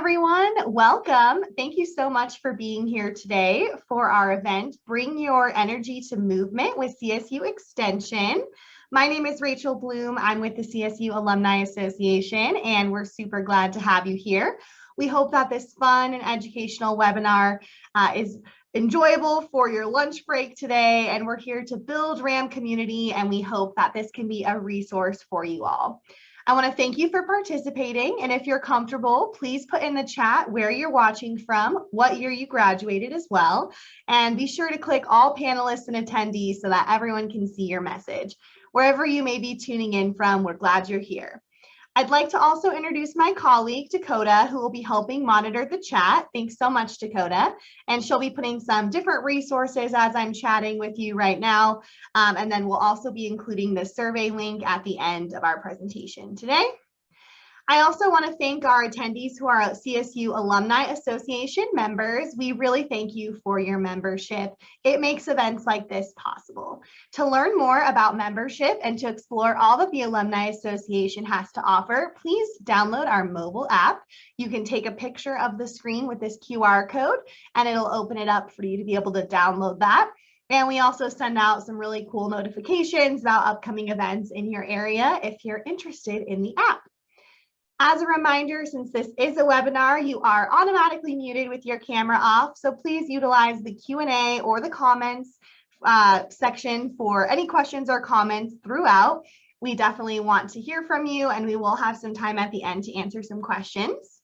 everyone. Welcome. Thank you so much for being here today for our event, Bring Your Energy to Movement with CSU Extension. My name is Rachel Bloom. I'm with the CSU Alumni Association, and we're super glad to have you here. We hope that this fun and educational webinar is enjoyable for your lunch break today, and we're here to build RAM community, and we hope that this can be a resource for you all. I want to thank you for participating, and if you're comfortable, please put in the chat where you're watching from, what year you graduated as well, and be sure to click all panelists and attendees so that everyone can see your message. Wherever you may be tuning in from, we're glad you're here. I'd like to also introduce my colleague, Dakota, who will be helping monitor the chat. Thanks so much, Dakota. And she'll be putting some different resources as I'm chatting with you right now. And then we'll also be including the survey link at the end of our presentation today. I also want to thank our attendees who are CSU Alumni Association members. We really thank you for your membership. It makes events like this possible. To learn more about membership and to explore all that the Alumni Association has to offer, please download our mobile app. You can take a picture of the screen with this QR code, and it'll open it up for you to be able to download that. And we also send out some really cool notifications about upcoming events in your area if you're interested in the app. As a reminder, since this is a webinar, you are automatically muted with your camera off, so please utilize the Q&A or the comments section for any questions or comments throughout. We definitely want to hear from you, and we will have some time at the end to answer some questions.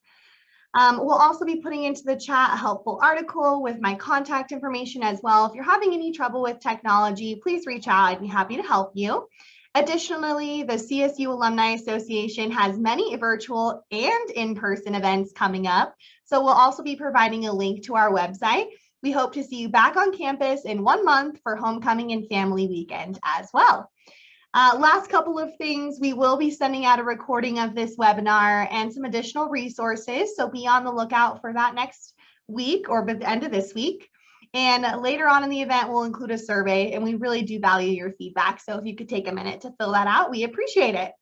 We'll also be putting into the chat a helpful article with my contact information as well. If you're having any trouble with technology, please reach out. I'd be happy to help you. Additionally, the CSU Alumni Association has many virtual and in-person events coming up, so we'll also be providing a link to our website. We hope to see you back on campus in 1 month for Homecoming and Family Weekend as well. Last couple of things, we will be sending out a recording of this webinar and some additional resources, so be on the lookout for that next week or by the end of this week. And later on in the event, we'll include a survey, and we really do value your feedback. So if you could take a minute to fill that out, we appreciate it.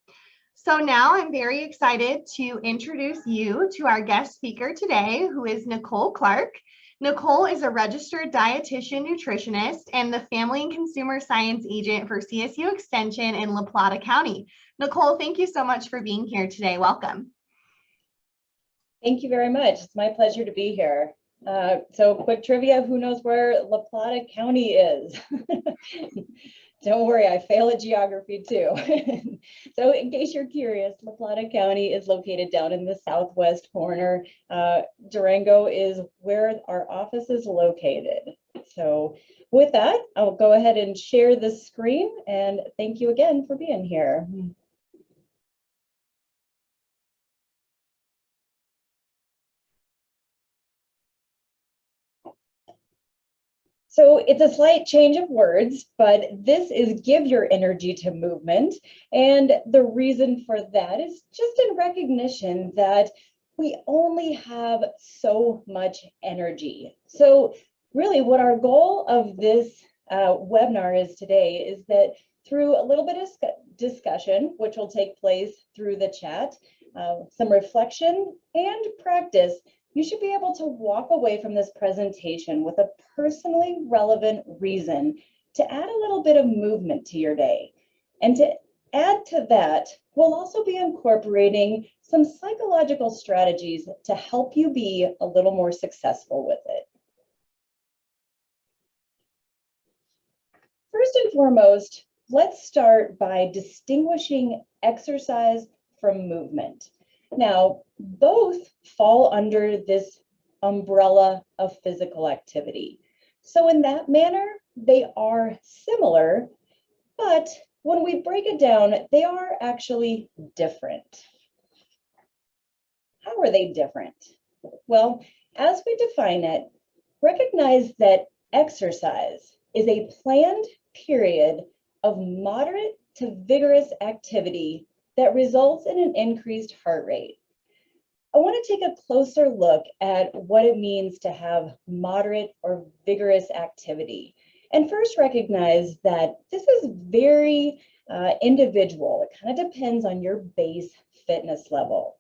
So now I'm very excited to introduce you to our guest speaker today, who is Nicole Clark. Nicole is a registered dietitian nutritionist and the Family and Consumer Science Agent for CSU Extension in La Plata County. Nicole, thank you so much for being here today. Welcome. Thank you very much. It's my pleasure to be here. So quick trivia, who knows where La Plata County is? Don't worry, I fail at geography too. So in case you're curious, La Plata County is located down in the southwest corner. Durango is where our office is located. So with that, I'll go ahead and share the screen, and thank you again for being here. So it's a slight change of words, but this is give your energy to movement. And the reason for that is just in recognition that we only have so much energy. So really what our goal of this webinar is today is that through a little bit of discussion, which will take place through the chat, some reflection and practice, you should be able to walk away from this presentation with a personally relevant reason to add a little bit of movement to your day. And to add to that, we'll also be incorporating some psychological strategies to help you be a little more successful with it. First and foremost, let's start by distinguishing exercise from movement. Now, both fall under this umbrella of physical activity. So in that manner, they are similar, but when we break it down, they are actually different. How are they different? Well, as we define it, recognize that exercise is a planned period of moderate to vigorous activity that results in an increased heart rate. I want to take a closer look at what it means to have moderate or vigorous activity. And first recognize that this is very individual. It kind of depends on your base fitness level.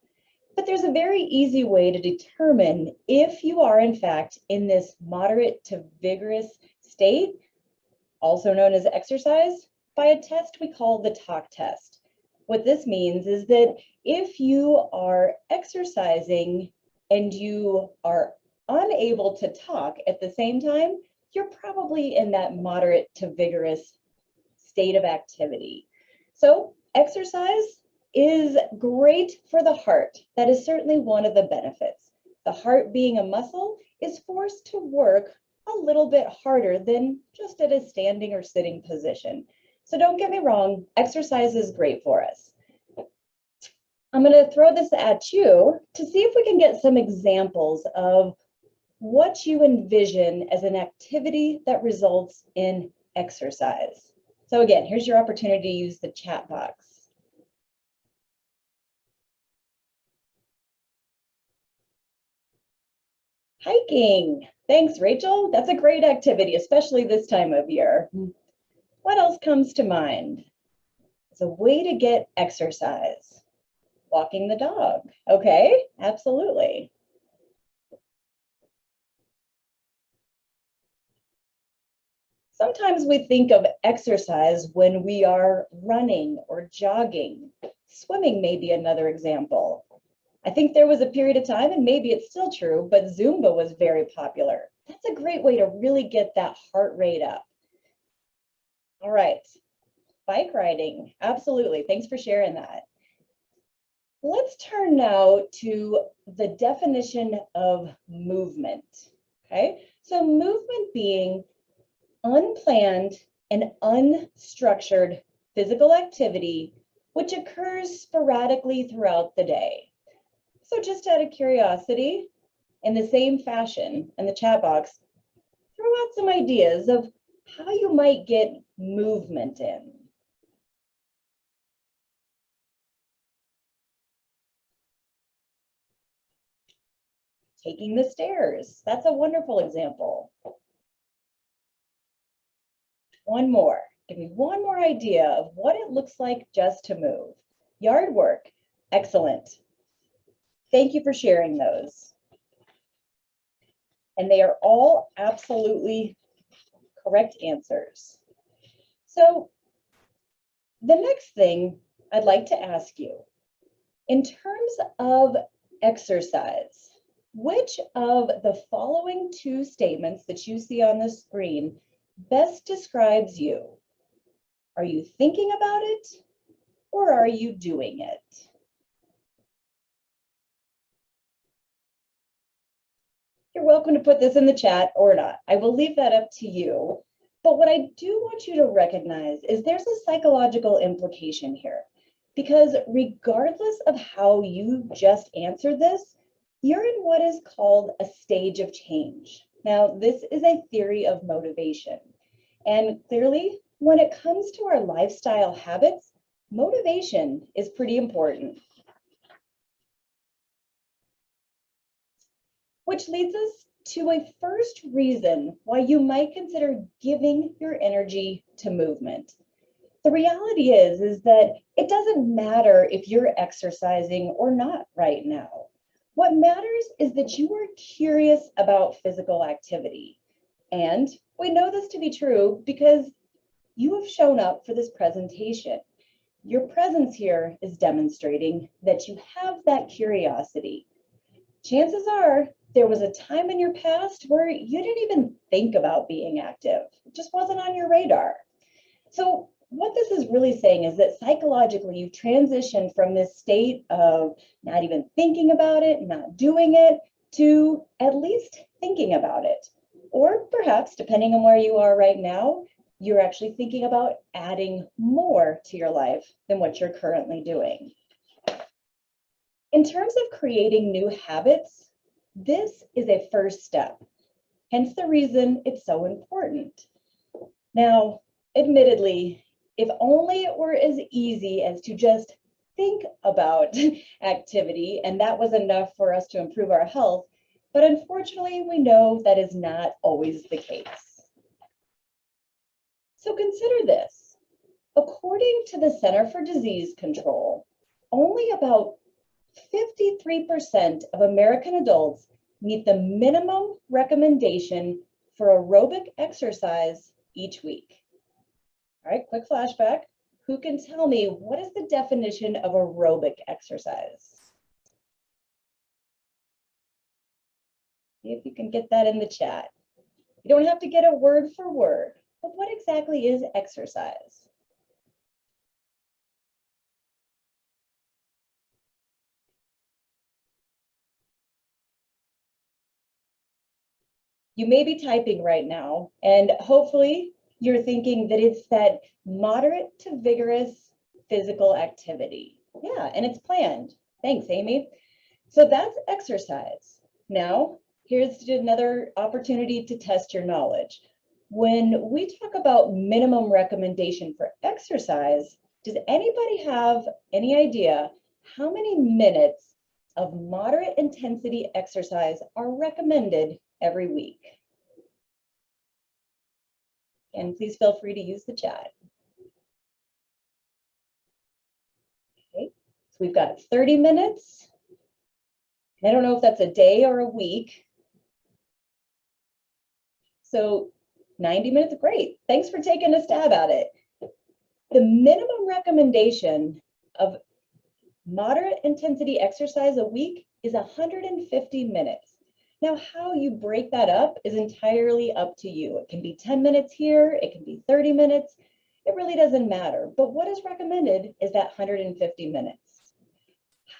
But there's a very easy way to determine if you are in fact in this moderate to vigorous state, also known as exercise, by a test we call the talk test. What this means is that if you are exercising and you are unable to talk at the same time, you're probably in that moderate to vigorous state of activity. So exercise is great for the heart. That is certainly one of the benefits. The heart, being a muscle, is forced to work a little bit harder than just at a standing or sitting position. So don't get me wrong, exercise is great for us. I'm going to throw this at you to see if we can get some examples of what you envision as an activity that results in exercise. So again, here's your opportunity to use the chat box. Hiking. Thanks, Rachel. That's a great activity, especially this time of year. What else comes to mind? It's a way to get exercise. Walking the dog. Okay, absolutely. Sometimes we think of exercise when we are running or jogging. Swimming may be another example. I think there was a period of time, and maybe it's still true, but Zumba was very popular. That's a great way to really get that heart rate up. All right, bike riding, absolutely. Thanks for sharing that. Let's turn now to the definition of movement, okay? So movement being unplanned and unstructured physical activity which occurs sporadically throughout the day. So just out of curiosity, in the same fashion in the chat box, throw out some ideas of how you might get movement in. Taking the stairs, that's a wonderful example. One more, give me one more idea of what it looks like just to move. Yard work, excellent. Thank you for sharing those. And they are all absolutely correct answers. So the next thing I'd like to ask you, in terms of exercise, which of the following two statements that you see on the screen best describes you? Are you thinking about it or are you doing it? You're welcome to put this in the chat or not. I will leave that up to you. But what I do want you to recognize is there's a psychological implication here, because regardless of how you just answered this, you're in what is called a stage of change. Now, this is a theory of motivation. And clearly, when it comes to our lifestyle habits, motivation is pretty important. Which leads us to a first reason why you might consider giving your energy to movement. The reality is that it doesn't matter if you're exercising or not right now. What matters is that you are curious about physical activity. And we know this to be true because you have shown up for this presentation. Your presence here is demonstrating that you have that curiosity. Chances are there was a time in your past where you didn't even think about being active. It just wasn't on your radar. So what this is really saying is that psychologically you've transitioned from this state of not even thinking about it, not doing it, to at least thinking about it. Or perhaps, depending on where you are right now, you're actually thinking about adding more to your life than what you're currently doing. In terms of creating new habits, this is a first step, hence the reason it's so important. Now, admittedly, if only it were as easy as to just think about activity and that was enough for us to improve our health, but unfortunately, we know that is not always the case. So consider this. According to the Center for Disease Control, only about 53% of American adults meet the minimum recommendation for aerobic exercise each week. All right, quick flashback. Who can tell me what is the definition of aerobic exercise? See if you can get that in the chat. You don't have to get it word for word, but what exactly is exercise? You may be typing right now, and hopefully you're thinking that it's that moderate to vigorous physical activity. Yeah, and it's planned. Thanks, Amy. So that's exercise. Now, here's another opportunity to test your knowledge. When we talk about minimum recommendation for exercise, does anybody have any idea how many minutes of moderate intensity exercise are recommended every week? And please feel free to use the chat. Okay, so we've got 30 minutes. I don't know if that's a day or a week. So 90 minutes, great. Thanks for taking a stab at it. The minimum recommendation of moderate intensity exercise a week is 150 minutes. Now, how you break that up is entirely up to you. It can be 10 minutes here, it can be 30 minutes. It really doesn't matter. But what is recommended is that 150 minutes.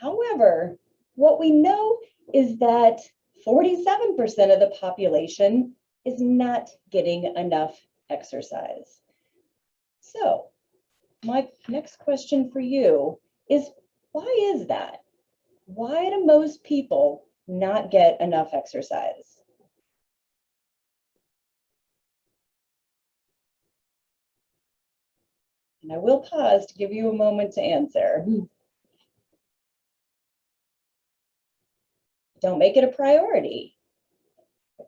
However, what we know is that 47% of the population is not getting enough exercise. So my next question for you is, why is that? Why do most people not get enough exercise? And I will pause to give you a moment to answer. Don't make it a priority.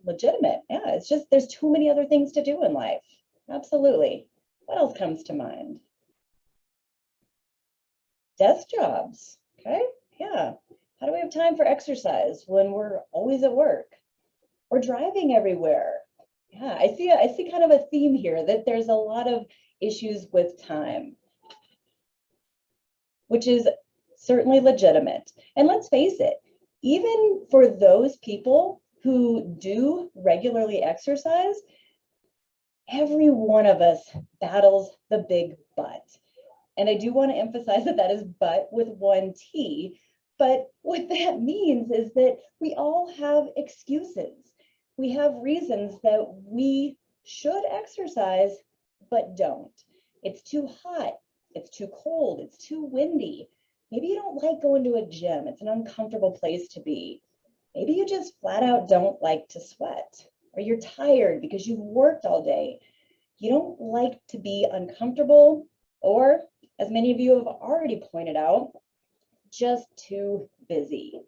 Legitimate, yeah, it's just there's too many other things to do in life. Absolutely. What else comes to mind? Desk jobs, okay, yeah. How do we have time for exercise when we're always at work? Or driving everywhere. Yeah, I see kind of a theme here that there's a lot of issues with time, which is certainly legitimate. And let's face it, even for those people who do regularly exercise, every one of us battles the big but. And I do want to emphasize that that is but with one T. But what that means is that we all have excuses. We have reasons that we should exercise, but don't. It's too hot. It's too cold. It's too windy. Maybe you don't like going to a gym. It's an uncomfortable place to be. Maybe you just flat out don't like to sweat, or you're tired because you've worked all day. You don't like to be uncomfortable, or as many of you have already pointed out, just too busy.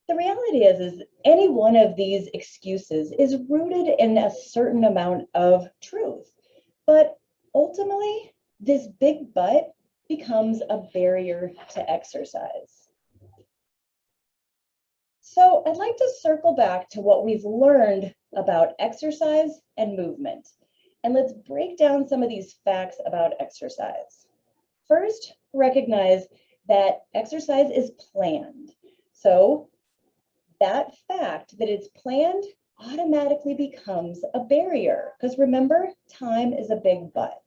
The reality is any one of these excuses is rooted in a certain amount of truth. But ultimately, this big but becomes a barrier to exercise. So I'd like to circle back to what we've learned about exercise and movement. And let's break down some of these facts about exercise. First, recognize that exercise is planned. So that fact that it's planned automatically becomes a barrier, because remember, time is a big but.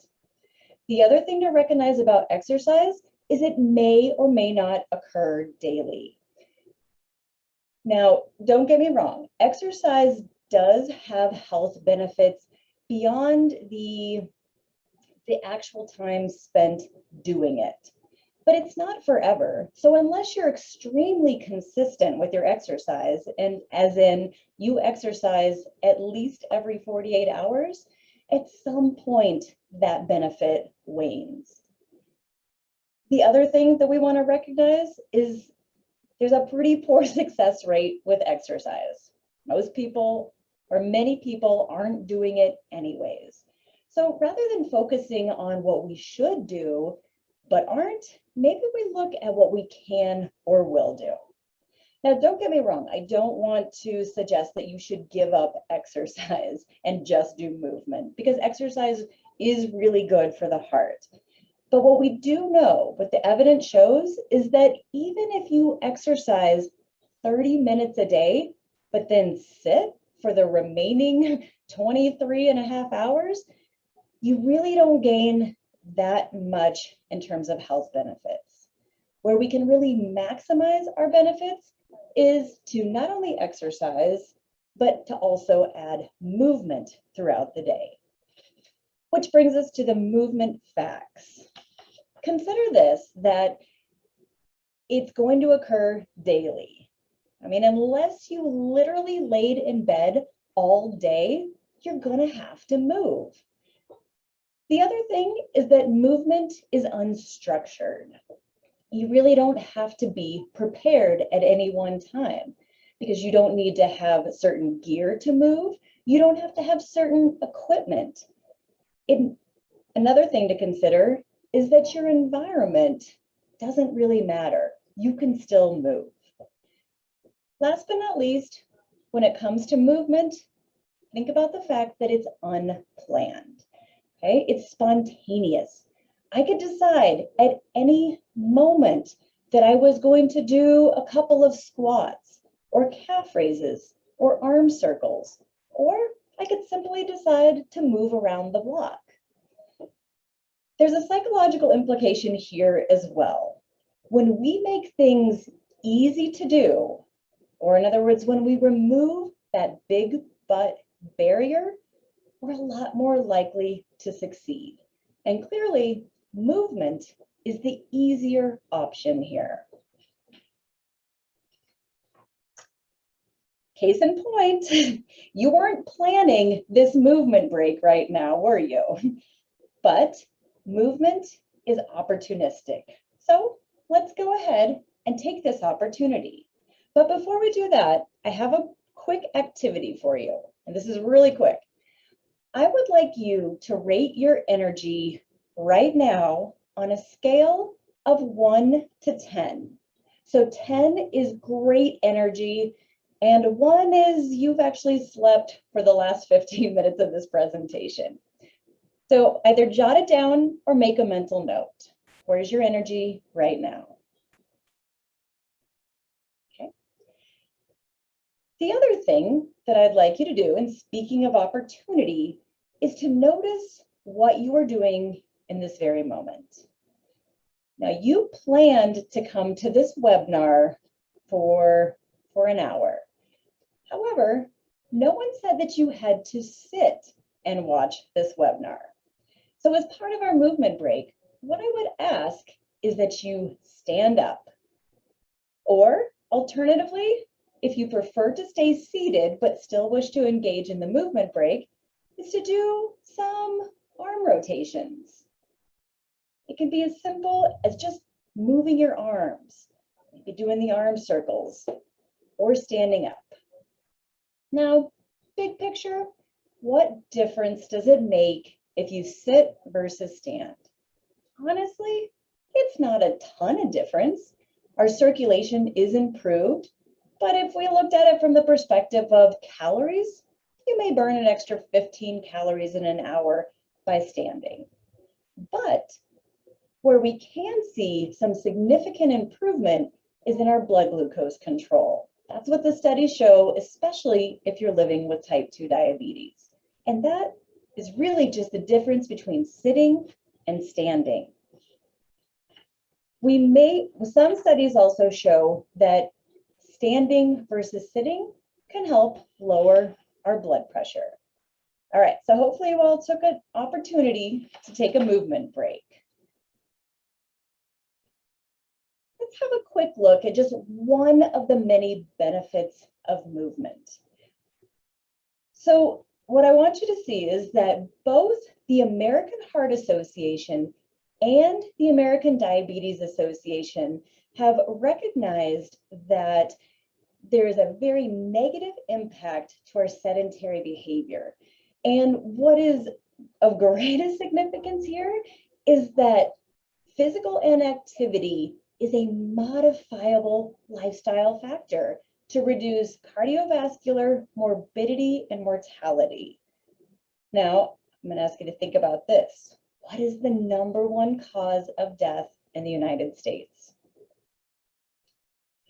The other thing to recognize about exercise is it may or may not occur daily. Now, don't get me wrong, exercise does have health benefits beyond the actual time spent doing it. But it's not forever. So unless you're extremely consistent with your exercise, and as in you exercise at least every 48 hours, at some point that benefit wanes. The other thing that we want to recognize is there's a pretty poor success rate with exercise. Most people, or many people, aren't doing it anyways. So rather than focusing on what we should do, but aren't, maybe we look at what we can or will do. Now, don't get me wrong. I don't want to suggest that you should give up exercise and just do movement, because exercise is really good for the heart. But what we do know, what the evidence shows, is that even if you exercise 30 minutes a day, but then sit for the remaining 23 and a half hours, you really don't gain that much in terms of health benefits. Where we can really maximize our benefits is to not only exercise, but to also add movement throughout the day. Which brings us to the movement facts. Consider this, that it's going to occur daily. I mean, unless you literally laid in bed all day, you're gonna have to move. The other thing is that movement is unstructured. You really don't have to be prepared at any one time, because you don't need to have certain gear to move. You don't have to have certain equipment. Another thing to consider is that your environment doesn't really matter. You can still move. Last but not least, when it comes to movement, think about the fact that it's unplanned. Okay, it's spontaneous. I could decide at any moment that I was going to do a couple of squats or calf raises or arm circles, or I could simply decide to move around the block. There's a psychological implication here as well. When we make things easy to do, or in other words, when we remove that big butt barrier, we're a lot more likely to succeed. And clearly, movement is the easier option here. Case in point, you weren't planning this movement break right now, were you? But movement is opportunistic. So let's go ahead and take this opportunity. But before we do that, I have a quick activity for you. And this is really quick. I would like you to rate your energy right now on a scale of 1 to 10. So 10 is great energy, and 1 is you've actually slept for the last 15 minutes of this presentation. So either jot it down or make a mental note. Where's your energy right now? Okay. The other thing that I'd like you to do, and speaking of opportunity, is to notice what you are doing in this very moment. Now, you planned to come to this webinar for an hour. However, no one said that you had to sit and watch this webinar. So as part of our movement break, what I would ask is that you stand up. Or alternatively, if you prefer to stay seated but still wish to engage in the movement break, is to do some arm rotations. It can be as simple as just moving your arms, maybe doing the arm circles, or standing up. Now, big picture, what difference does it make if you sit versus stand? Honestly, it's not a ton of difference. Our circulation is improved, but if we looked at it from the perspective of calories, you may burn an extra 15 calories in an hour by standing. But where we can see some significant improvement is in our blood glucose control. That's what the studies show, especially if you're living with type 2 diabetes. And that is really just the difference between sitting and standing. Some studies also show that standing versus sitting can help lower our blood pressure. All right, so hopefully you all took an opportunity to take a movement break. Let's have a quick look at just one of the many benefits of movement. So what I want you to see is that both the American Heart Association and the American Diabetes Association have recognized that there is a very negative impact to our sedentary behavior. And what is of greatest significance here is that physical inactivity is a modifiable lifestyle factor to reduce cardiovascular morbidity and mortality. Now, I'm going to ask you to think about this. What is the #1 cause of death in the United States?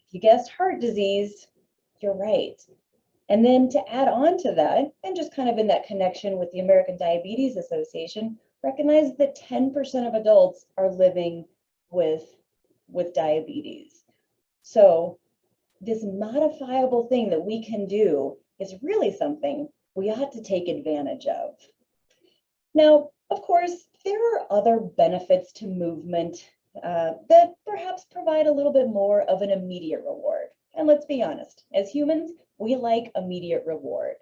If you guessed heart disease, you're right. And then to add on to that, and just kind of in that connection with the American Diabetes Association, recognize that 10% of adults are living with diabetes. So this modifiable thing that we can do is really something we ought to take advantage of. Now, of course, there are other benefits to movement that perhaps provide a little bit more of an immediate reward. And let's be honest, as humans, we like immediate reward.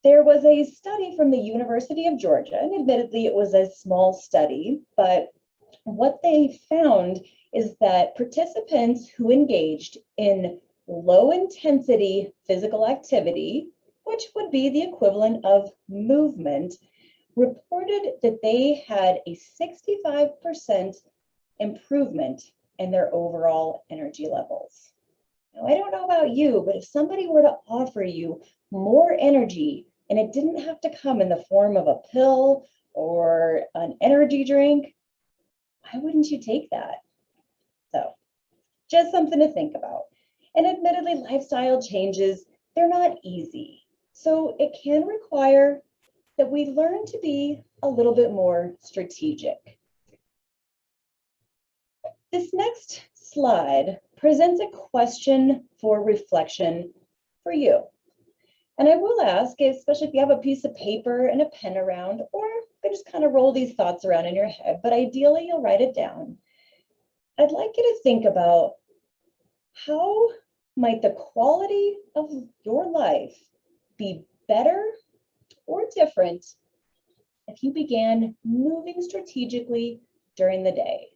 There was a study from the University of Georgia, and admittedly it was a small study, but what they found is that participants who engaged in low intensity physical activity, which would be the equivalent of movement, reported that they had a 65% improvement in their overall energy levels. Now, I don't know about you, but if somebody were to offer you more energy and it didn't have to come in the form of a pill or an energy drink, why wouldn't you take that? So just something to think about. And admittedly, lifestyle changes, they're not easy. So it can require that we learn to be a little bit more strategic. This next slide presents a question for reflection for you. And I will ask, especially if you have a piece of paper and a pen around, or you can just kind of roll these thoughts around in your head, but ideally you'll write it down. I'd like you to think about how might the quality of your life be better or different if you began moving strategically during the day.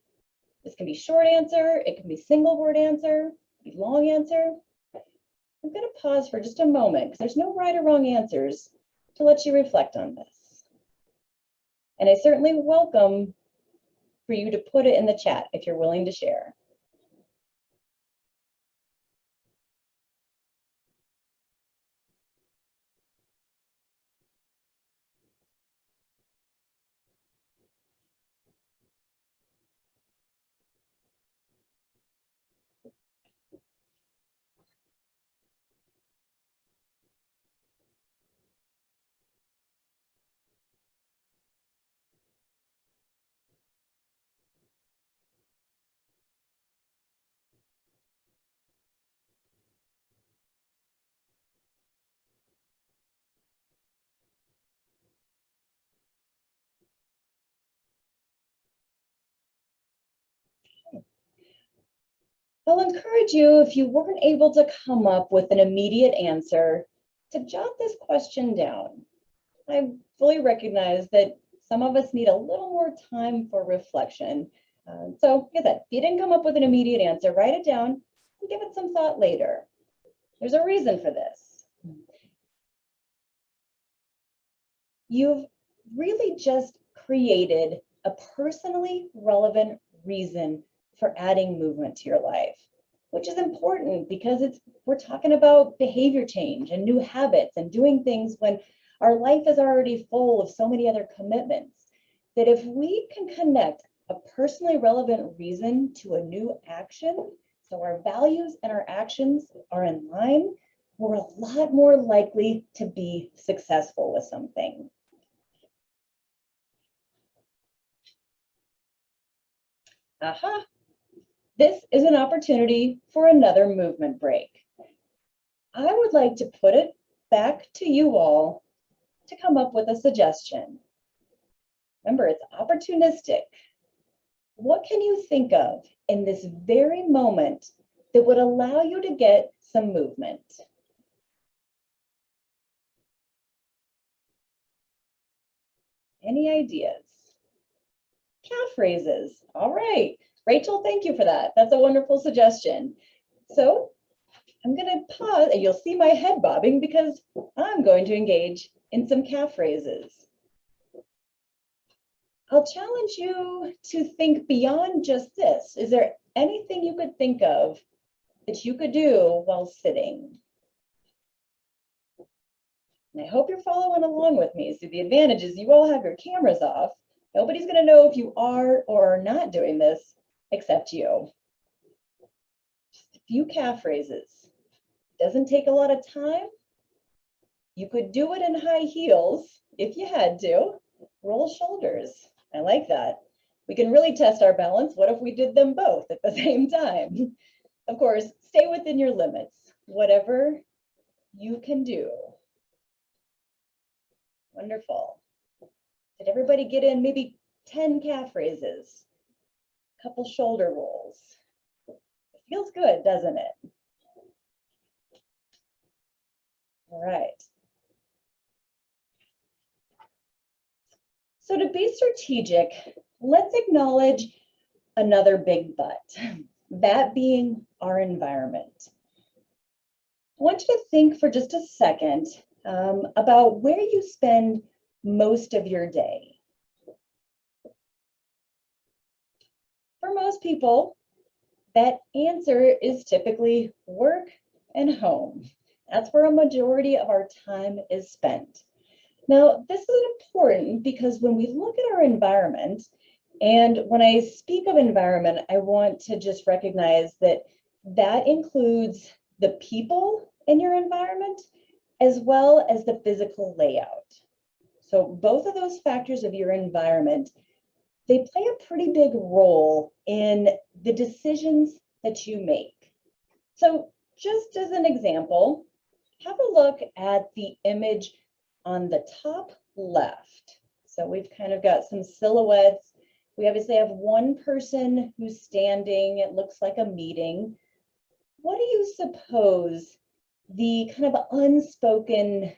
This can be short answer, it can be single word answer, it can be long answer. I'm going to pause for just a moment because there's no right or wrong answers to let you reflect on this. And I certainly welcome for you to put it in the chat if you're willing to share. I'll encourage you, if you weren't able to come up with an immediate answer, to jot this question down. I fully recognize that some of us need a little more time for reflection. So, like I said, if you didn't come up with an immediate answer, write it down and give it some thought later. There's a reason for this. You've really just created a personally relevant reason for adding movement to your life, which is important because we're talking about behavior change and new habits and doing things when our life is already full of so many other commitments, that if we can connect a personally relevant reason to a new action, so our values and our actions are in line, we're a lot more likely to be successful with something. Aha, this is an opportunity for another movement break. I would like to put it back to you all to come up with a suggestion. Remember, it's opportunistic. What can you think of in this very moment that would allow you to get some movement? Any ideas? Calf raises. All right. Rachel, thank you for that. That's a wonderful suggestion. So I'm going to pause, and you'll see my head bobbing because I'm going to engage in some calf raises. I'll challenge you to think beyond just this. Is there anything you could think of that you could do while sitting? And I hope you're following along with me. So the advantage is you all have your cameras off. Nobody's going to know if you are or are not doing this except you. Just a few calf raises. Doesn't take a lot of time. You could do it in high heels if you had to. Roll shoulders. I like that. We can really test our balance. What if we did them both at the same time? Of course, stay within your limits. Whatever you can do. Wonderful. Did everybody get in maybe 10 calf raises? A couple shoulder rolls. It feels good, doesn't it? All right. So to be strategic, let's acknowledge another big but, that being our environment. I want you to think for just a second about where you spend most of your day. For most people, that answer is typically work and home. That's where a majority of our time is spent. Now, this is important because when we look at our environment, and when I speak of environment, I want to just recognize that that includes the people in your environment as well as the physical layout. So both of those factors of your environment, they play a pretty big role in the decisions that you make. So just as an example, have a look at the image on the top left. So we've kind of got some silhouettes. We obviously have one person who's standing. It looks like a meeting. What do you suppose the kind of unspoken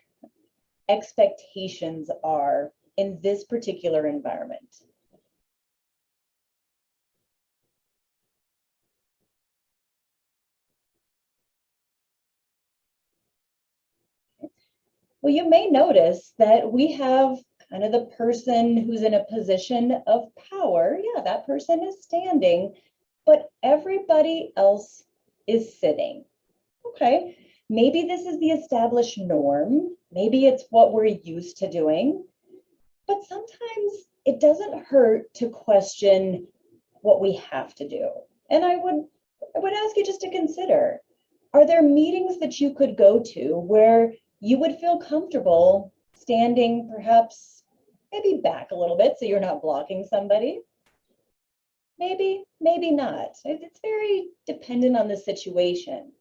expectations are in this particular environment? Well, you may notice that we have kind of the person who's in a position of power. Yeah, that person is standing, but everybody else is sitting. Okay, maybe this is the established norm. Maybe it's what we're used to doing, but sometimes it doesn't hurt to question what we have to do. And I would ask you just to consider, are there meetings that you could go to where you would feel comfortable standing perhaps maybe back a little bit so you're not blocking somebody? Maybe, maybe not. It's very dependent on the situation.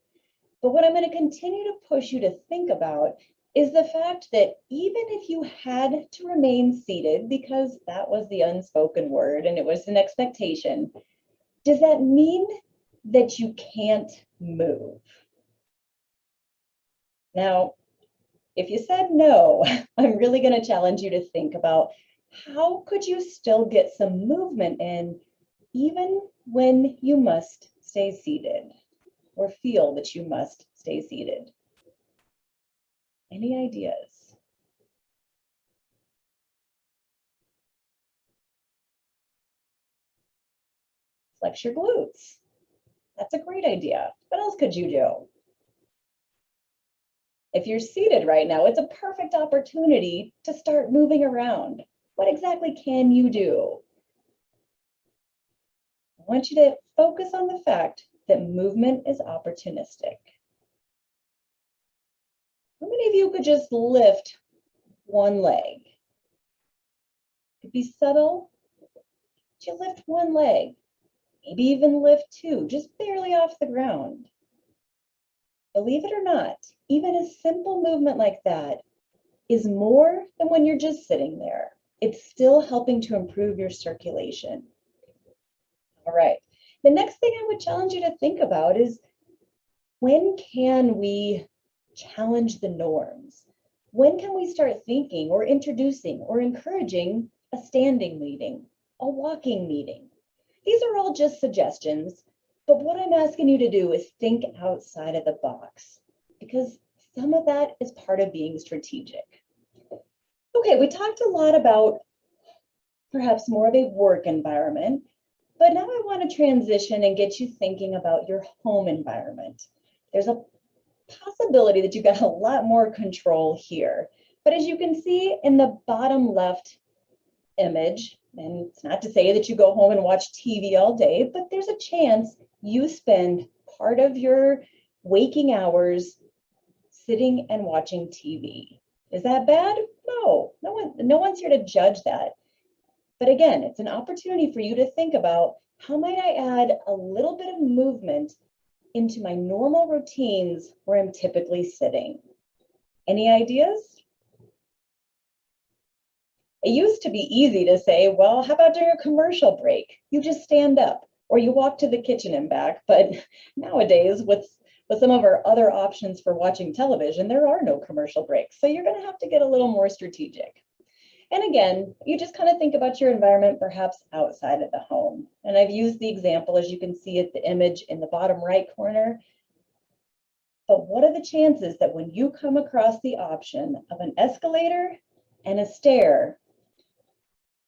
But what I'm going to continue to push you to think about is the fact that even if you had to remain seated, because that was the unspoken word and it was an expectation, does that mean that you can't move? Now, if you said no, I'm really going to challenge you to think about how could you still get some movement in even when you must stay seated or feel that you must stay seated. Any ideas? Flex your glutes. That's a great idea. What else could you do? If you're seated right now, it's a perfect opportunity to start moving around. What exactly can you do? I want you to focus on the fact that movement is opportunistic. How many of you could just lift one leg? It could be subtle. You lift one leg, maybe even lift two, just barely off the ground. Believe it or not, even a simple movement like that is more than when you're just sitting there. It's still helping to improve your circulation. All right. The next thing I would challenge you to think about is, when can we challenge the norms? When can we start thinking or introducing or encouraging a standing meeting, a walking meeting? These are all just suggestions, but what I'm asking you to do is think outside of the box, because some of that is part of being strategic. Okay, we talked a lot about perhaps more of a work environment. But now I want to transition and get you thinking about your home environment. There's a possibility that you've got a lot more control here. But as you can see in the bottom left image, and it's not to say that you go home and watch TV all day, but there's a chance you spend part of your waking hours sitting and watching TV. Is that bad? No, no one's here to judge that. But again, it's an opportunity for you to think about, how might I add a little bit of movement into my normal routines where I'm typically sitting? Any ideas? It used to be easy to say, well, how about during a commercial break? You just stand up or you walk to the kitchen and back. But nowadays, with some of our other options for watching television, there are no commercial breaks. So you're going to have to get a little more strategic. And again, you just kind of think about your environment perhaps outside of the home. And I've used the example, as you can see at the image in the bottom right corner. But what are the chances that when you come across the option of an escalator and a stair,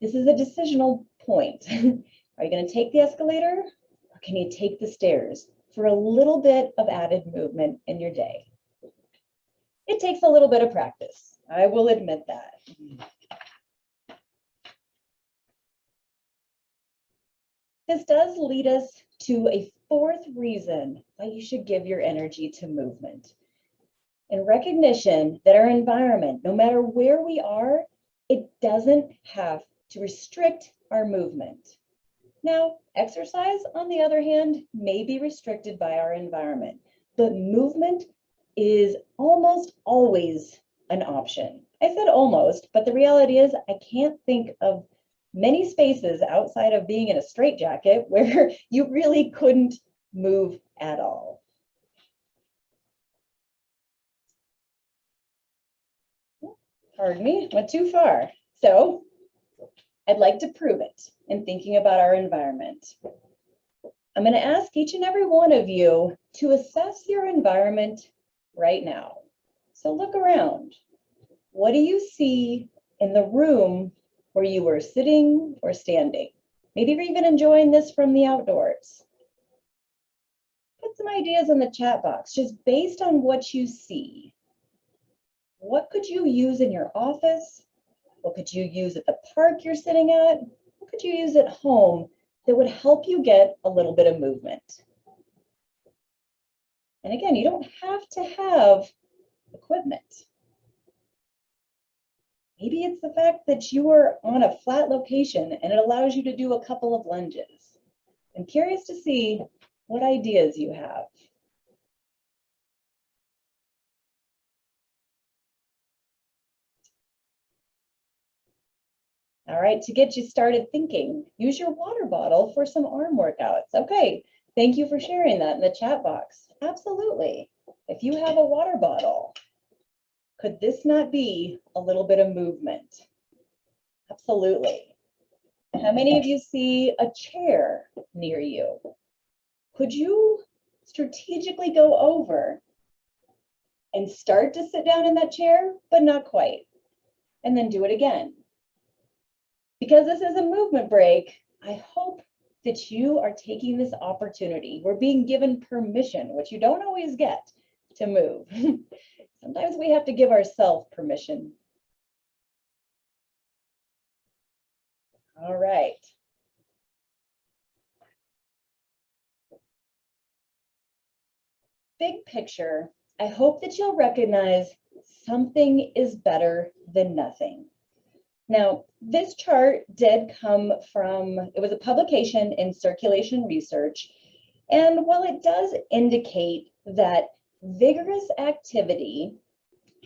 this is a decisional point. Are you going to take the escalator or can you take the stairs for a little bit of added movement in your day? It takes a little bit of practice. I will admit that. This does lead us to a fourth reason why you should give your energy to movement. In recognition that our environment, no matter where we are, it doesn't have to restrict our movement. Now, exercise, on the other hand, may be restricted by our environment, but movement is almost always an option. I said almost, but the reality is I can't think of many spaces outside of being in a straitjacket where you really couldn't move at all. Pardon me, went too far. So I'd like to prove it in thinking about our environment. I'm going to ask each and every one of you to assess your environment right now. So look around. What do you see in the room where you were sitting or standing? Maybe you're even enjoying this from the outdoors. Put some ideas in the chat box, just based on what you see. What could you use in your office? What could you use at the park you're sitting at? What could you use at home that would help you get a little bit of movement? And again, you don't have to have equipment. Maybe it's the fact that you are on a flat location and it allows you to do a couple of lunges. I'm curious to see what ideas you have. All right, to get you started thinking, use your water bottle for some arm workouts. Okay, thank you for sharing that in the chat box. Absolutely. If you have a water bottle, could this not be a little bit of movement? Absolutely. How many of you see a chair near you? Could you strategically go over and start to sit down in that chair, but not quite, and then do it again? Because this is a movement break, I hope that you are taking this opportunity. We're being given permission, which you don't always get, to move. Sometimes we have to give ourselves permission. All right. Big picture, I hope that you'll recognize something is better than nothing. Now, this chart did come from, it was a publication in Circulation Research. And while it does indicate that vigorous activity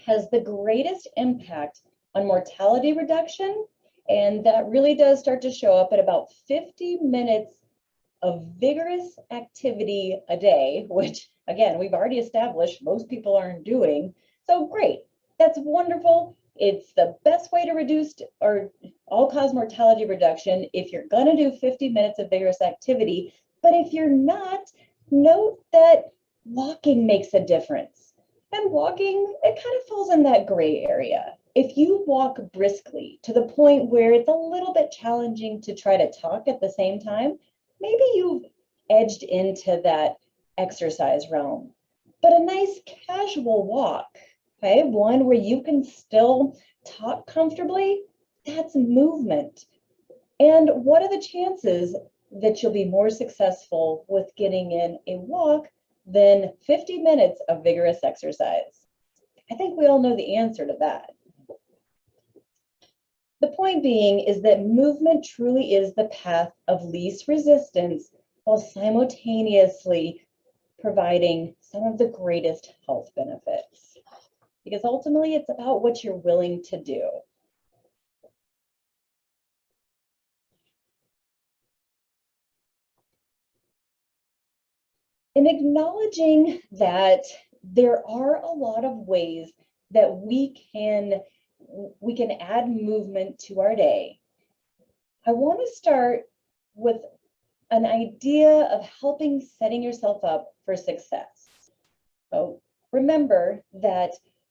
has the greatest impact on mortality reduction, and that really does start to show up at about 50 minutes of vigorous activity a day, which again, we've already established most people aren't doing. So great, that's wonderful. It's the best way to reduce or all-cause mortality reduction if you're gonna do 50 minutes of vigorous activity. But if you're not, note that walking makes a difference. And walking, it kind of falls in that gray area. If you walk briskly to the point where it's a little bit challenging to try to talk at the same time, maybe you've edged into that exercise realm. But a nice casual walk, okay, one where you can still talk comfortably, that's movement. And what are the chances that you'll be more successful with getting in a walk than 50 minutes of vigorous exercise? I think we all know the answer to that. The point being is that movement truly is the path of least resistance while simultaneously providing some of the greatest health benefits. Because ultimately it's about what you're willing to do. In acknowledging that there are a lot of ways that we can add movement to our day, I want to start with an idea of helping setting yourself up for success. So remember that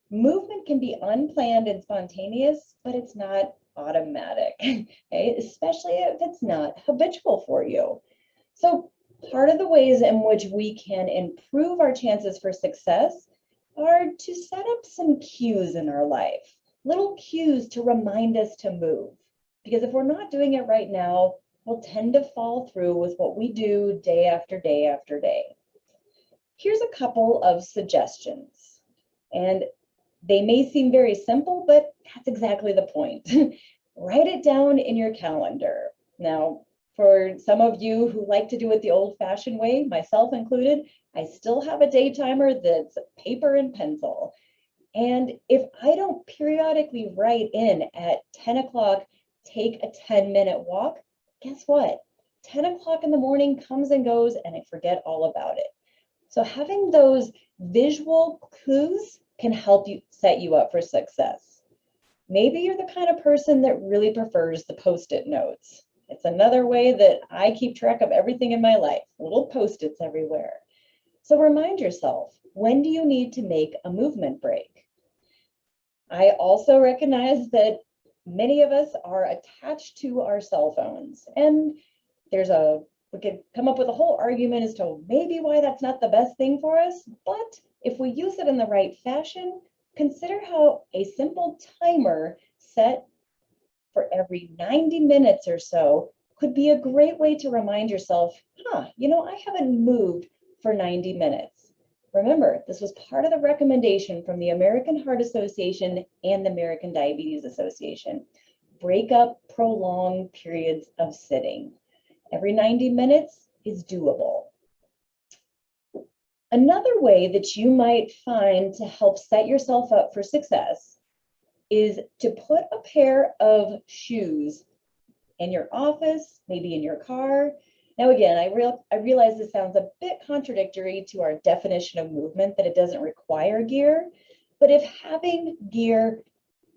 movement can be unplanned and spontaneous, but it's not automatic, okay? Especially if it's not habitual for you. So part of the ways in which we can improve our chances for success are to set up some cues in our life, little cues to remind us to move. Because if we're not doing it right now, we'll tend to fall through with what we do day after day after day. Here's a couple of suggestions, and they may seem very simple, but that's exactly the point. Write it down in your calendar. Now, for some of you who like to do it the old-fashioned way, myself included, I still have a day timer that's paper and pencil. And if I don't periodically write in at 10 o'clock, take a 10-minute walk, guess what? 10 o'clock in the morning comes and goes and I forget all about it. So having those visual clues can help you set you up for success. Maybe you're the kind of person that really prefers the Post-it notes. It's another way that I keep track of everything in my life, little Post-its everywhere. So remind yourself, when do you need to make a movement break? I also recognize that many of us are attached to our cell phones, and we could come up with a whole argument as to maybe why that's not the best thing for us, but if we use it in the right fashion, consider how a simple timer set for every 90 minutes or so could be a great way to remind yourself, I haven't moved for 90 minutes. Remember, this was part of the recommendation from the American Heart Association and the American Diabetes Association. Break up prolonged periods of sitting. Every 90 minutes is doable. Another way that you might find to help set yourself up for success is to put a pair of shoes in your office, maybe in your car. Now, again, I realize this sounds a bit contradictory to our definition of movement, that it doesn't require gear, but if having gear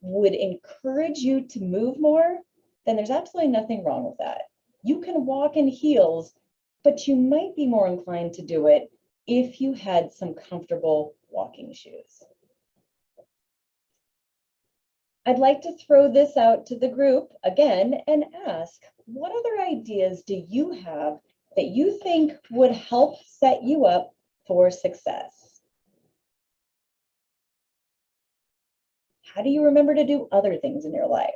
would encourage you to move more, then there's absolutely nothing wrong with that. You can walk in heels, but you might be more inclined to do it if you had some comfortable walking shoes. I'd like to throw this out to the group again and ask, what other ideas do you have that you think would help set you up for success? How do you remember to do other things in your life?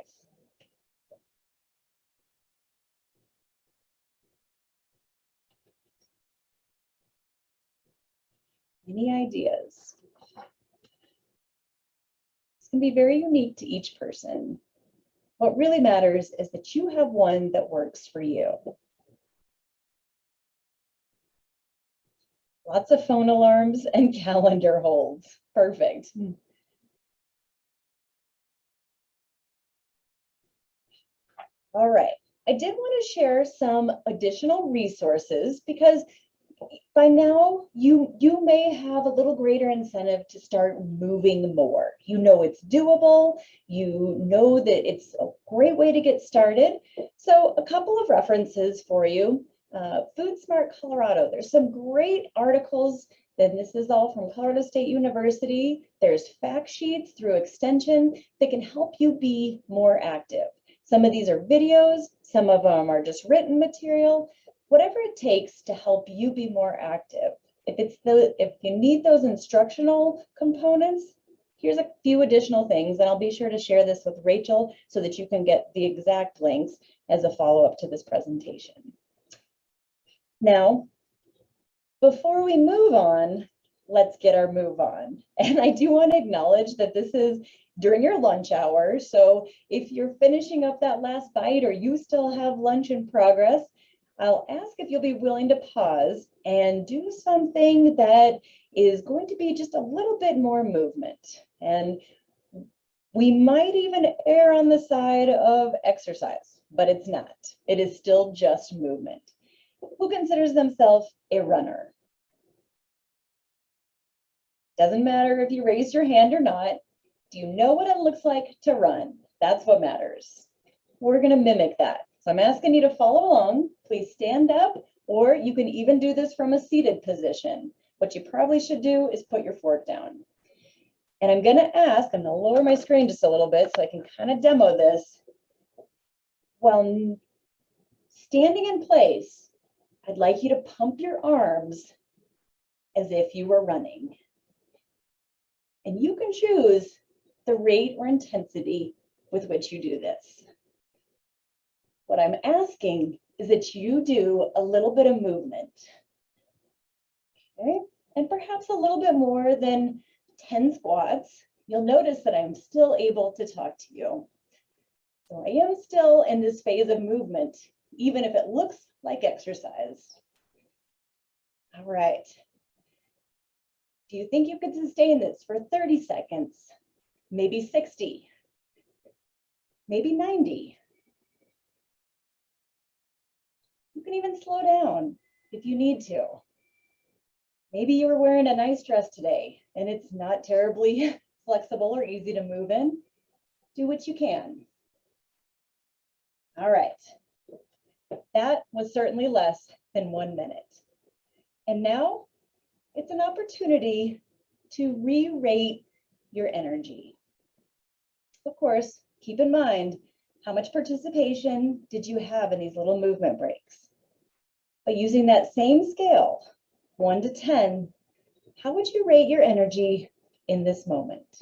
Any ideas? This can be very unique to each person. What really matters is that you have one that works for you. Lots of phone alarms and calendar holds. Perfect. All right. I did want to share some additional resources because by now you may have a little greater incentive to start moving more. You know it's doable. You know that it's a great way to get started. So a couple of references for you. Food Smart Colorado. There's some great articles Then this is all from Colorado State University. There's fact sheets through Extension that can help you be more active. Some of these are videos, some of them are just written material, whatever it takes to help you be more active. If you need those instructional components, here's a few additional things, and I'll be sure to share this with Rachel so that you can get the exact links as a follow-up to this presentation. Now, before we move on, let's get our move on. And I do want to acknowledge that this is during your lunch hour. So if you're finishing up that last bite or you still have lunch in progress, I'll ask if you'll be willing to pause and do something that is going to be just a little bit more movement. And we might even err on the side of exercise, but it's not. It is still just movement. Who considers themselves a runner? Doesn't matter if you raised your hand or not. Do you know what it looks like to run? That's what matters. We're going to mimic that. So I'm asking you to follow along. Please stand up, or you can even do this from a seated position. What you probably should do is put your fork down. And I'm going to ask, I'm going to lower my screen just a little bit so I can kind of demo this. While standing in place, I'd like you to pump your arms as if you were running. And you can choose the rate or intensity with which you do this. What I'm asking is that you do a little bit of movement, okay? And perhaps a little bit more than 10 squats. You'll notice that I'm still able to talk to you. So I am still in this phase of movement, even if it looks like exercise. All right. Do you think you could sustain this for 30 seconds? Maybe 60, maybe 90. You can even slow down if you need to. Maybe you were wearing a nice dress today and it's not terribly flexible or easy to move in. Do what you can. All right. That was certainly less than 1 minute. And now it's an opportunity to re-rate your energy. Of course, keep in mind, how much participation did you have in these little movement breaks? But using that same scale, 1 to 10, how would you rate your energy in this moment?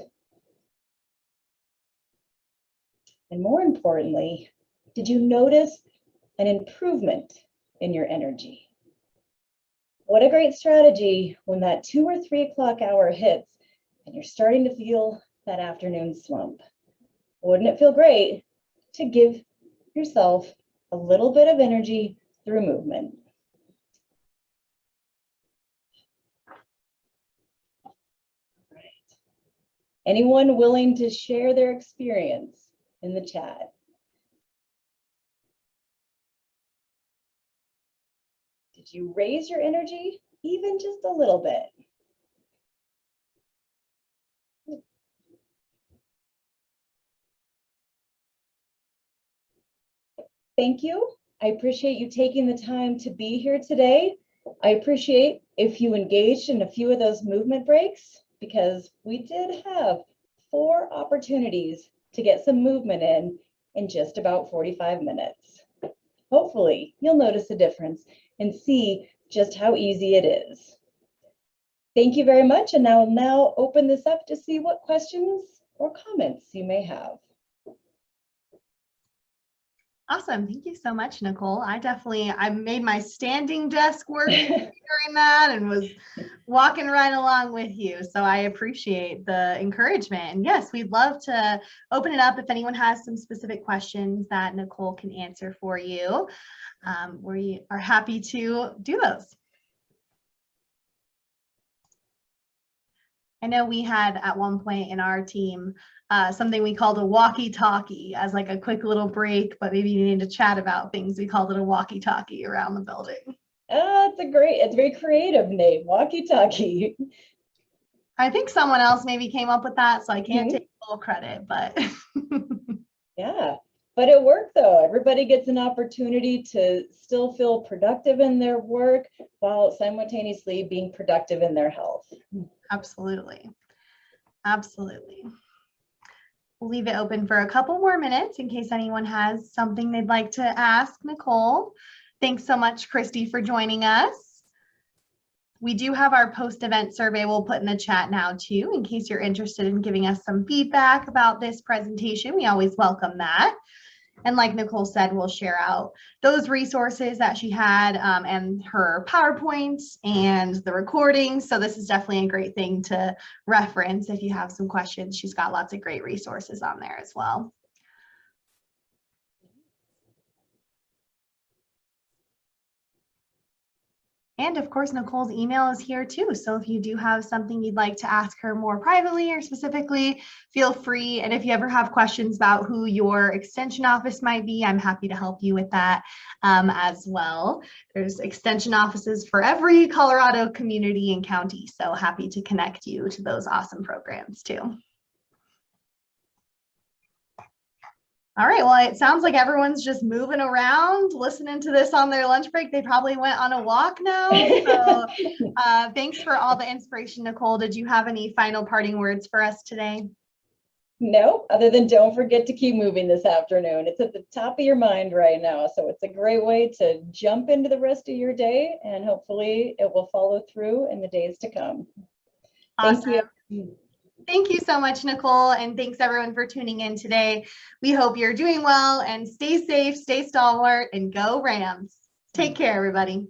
And more importantly, did you notice an improvement in your energy? What a great strategy when that 2 or 3 o'clock hour hits and you're starting to feel that afternoon slump. Wouldn't it feel great to give yourself a little bit of energy through movement? Right. Anyone willing to share their experience in the chat? Did you raise your energy even just a little bit? Thank you. I appreciate you taking the time to be here today. I appreciate if you engaged in a few of those movement breaks, because we did have 4 opportunities to get some movement in just about 45 minutes. Hopefully, you'll notice a difference and see just how easy it is. Thank you very much, and I'll now open this up to see what questions or comments you may have. Awesome. Thank you so much, Nicole. I made my standing desk work during that and was walking right along with you. So I appreciate the encouragement. And yes, we'd love to open it up if anyone has some specific questions that Nicole can answer for you. We are happy to do those. I know we had at one point in our team something we called a walkie-talkie as like a quick little break, but maybe you need to chat about things. We called it a walkie-talkie around the building. It's a very creative name, walkie-talkie. I think someone else maybe came up with that, so I can't take full credit, but. Yeah, But it worked though. Everybody gets an opportunity to still feel productive in their work while simultaneously being productive in their health. Absolutely. Absolutely. We'll leave it open for a couple more minutes in case anyone has something they'd like to ask Nicole. Thanks so much, Christy, for joining us. We do have our post-event survey we'll put in the chat now too, in case you're interested in giving us some feedback about this presentation. We always welcome that. And like Nicole said, we'll share out those resources that she had and her PowerPoints and the recordings. So this is definitely a great thing to reference if you have some questions. She's got lots of great resources on there as well. And of course, Nicole's email is here too. So if you do have something you'd like to ask her more privately or specifically, feel free. And if you ever have questions about who your extension office might be, I'm happy to help you with that as well. There's extension offices for every Colorado community and county. So happy to connect you to those awesome programs too. All right, well, it sounds like everyone's just moving around, listening to this on their lunch break. They probably went on a walk now. So thanks for all the inspiration, Nicole. Did you have any final parting words for us today? No, other than don't forget to keep moving this afternoon. It's at the top of your mind right now. So it's a great way to jump into the rest of your day, and hopefully it will follow through in the days to come. Awesome. Thank you. Thank you so much, Nicole, and thanks everyone for tuning in today. We hope you're doing well and stay safe, stay stalwart, and go Rams. Take care, everybody.